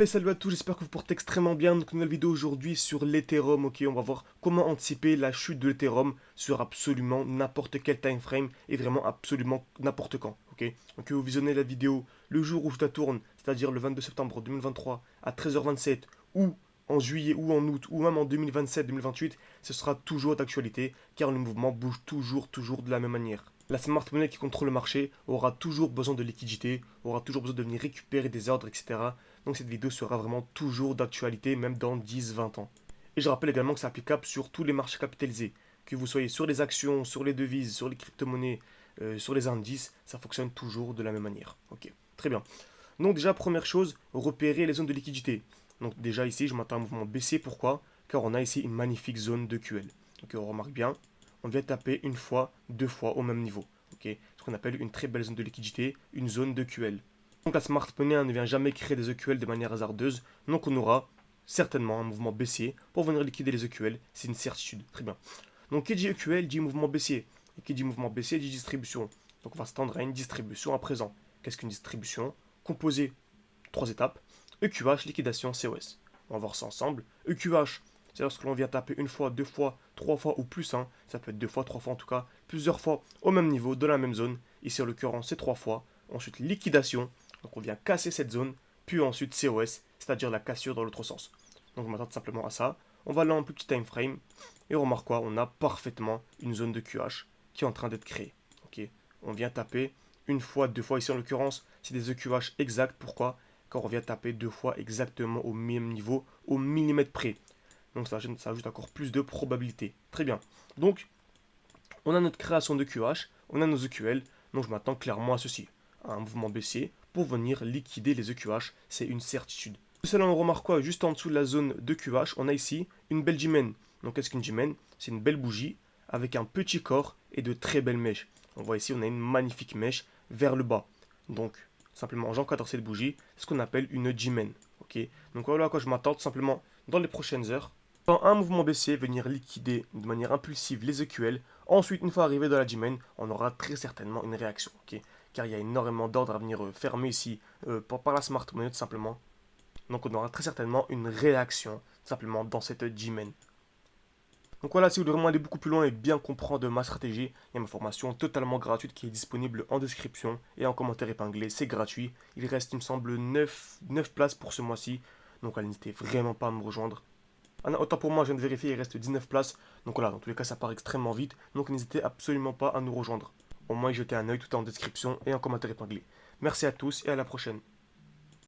Et salut à tous, j'espère que vous portez extrêmement bien. Donc, une nouvelle vidéo aujourd'hui sur l'Ethereum. Ok, on va voir comment anticiper la chute de l'Ethereum sur absolument n'importe quel time frame et vraiment absolument n'importe quand. Ok, donc vous visionnez la vidéo le jour où je la tourne, c'est-à-dire le 22 septembre 2023 à 13h27 ou en juillet ou en août ou même en 2027-2028, ce sera toujours d'actualité car le mouvement bouge toujours de la même manière. La smart money qui contrôle le marché aura toujours besoin de liquidité, aura toujours besoin de venir récupérer des ordres, etc. Donc cette vidéo sera vraiment toujours d'actualité, même dans 10-20 ans. Et je rappelle également que c'est applicable sur tous les marchés capitalisés. Que vous soyez sur les actions, sur les devises, sur les crypto-monnaies, sur les indices, ça fonctionne toujours de la même manière. Ok, très bien. Donc déjà, première chose, repérer les zones de liquidité. Donc déjà ici, je m'attends à un mouvement baissier. Pourquoi? Car on a ici une magnifique zone de QL. Donc on remarque bien, on vient taper une fois, deux fois au même niveau. Ok, ce qu'on appelle une très belle zone de liquidité, une zone de QL. Donc la smart money ne vient jamais créer des EQL de manière hasardeuse, donc on aura certainement un mouvement baissier pour venir liquider les EQL, c'est une certitude. Très bien. Donc qui dit EQL dit mouvement baissier, et qui dit mouvement baissier dit distribution. Donc on va s'attendre à une distribution à présent. Qu'est-ce qu'une distribution? Composée trois étapes, EQH, liquidation, COS. On va voir ça ensemble. EQH, c'est lorsque l'on vient taper une fois, deux fois, trois fois ou plus, hein. Ça peut être deux fois, trois fois en tout cas, plusieurs fois au même niveau, dans la même zone. Ici en l'occurrence c'est trois fois. Ensuite liquidation, donc on vient casser cette zone, puis ensuite COS, c'est-à-dire la cassure dans l'autre sens. Donc on m'attend simplement à ça. On va aller en plus petit time frame, et on remarque quoi? On a parfaitement une zone de QH qui est en train d'être créée. Ok, on vient taper une fois, deux fois, ici en l'occurrence, c'est des EQH exacts. Pourquoi? Car on vient taper deux fois exactement au même niveau, au millimètre près. Donc ça ajoute encore plus de probabilité. Très bien. Donc, on a notre création de QH, on a nos EQL, donc je m'attends clairement à ceci, à un mouvement baissier pour venir liquider les EQH, c'est une certitude. Cela on remarque quoi? Juste en dessous de la zone de QH, on a ici une belle G-Men. Donc qu'est-ce qu'une G-Men? C'est une belle bougie avec un petit corps et de très belles mèches. On voit ici, on a une magnifique mèche vers le bas. Donc, simplement, j'encadre cette bougie, c'est ce qu'on appelle une G-Men. Ok, donc voilà à quoi je m'attends simplement dans les prochaines heures. Dans un mouvement baissier, venir liquider de manière impulsive les EQL. Ensuite, une fois arrivé dans la G-Main, on aura très certainement une réaction. Ok, car il y a énormément d'ordres à venir fermer ici par la smart money tout simplement. Donc on aura très certainement une réaction simplement dans cette G-Main. Donc voilà, si vous voulez vraiment aller beaucoup plus loin et bien comprendre ma stratégie, il y a ma formation totalement gratuite qui est disponible en description et en commentaire épinglé. C'est gratuit. Il reste, il me semble, 9 places pour ce mois-ci. Donc n'hésitez vraiment pas à me rejoindre. Ah non, autant pour moi, je viens de vérifier, il reste 19 places. Donc voilà, dans tous les cas, ça part extrêmement vite. Donc n'hésitez absolument pas à nous rejoindre. Au moins, y jeter un œil, tout est en description et en commentaire épinglé. Merci à tous et à la prochaine.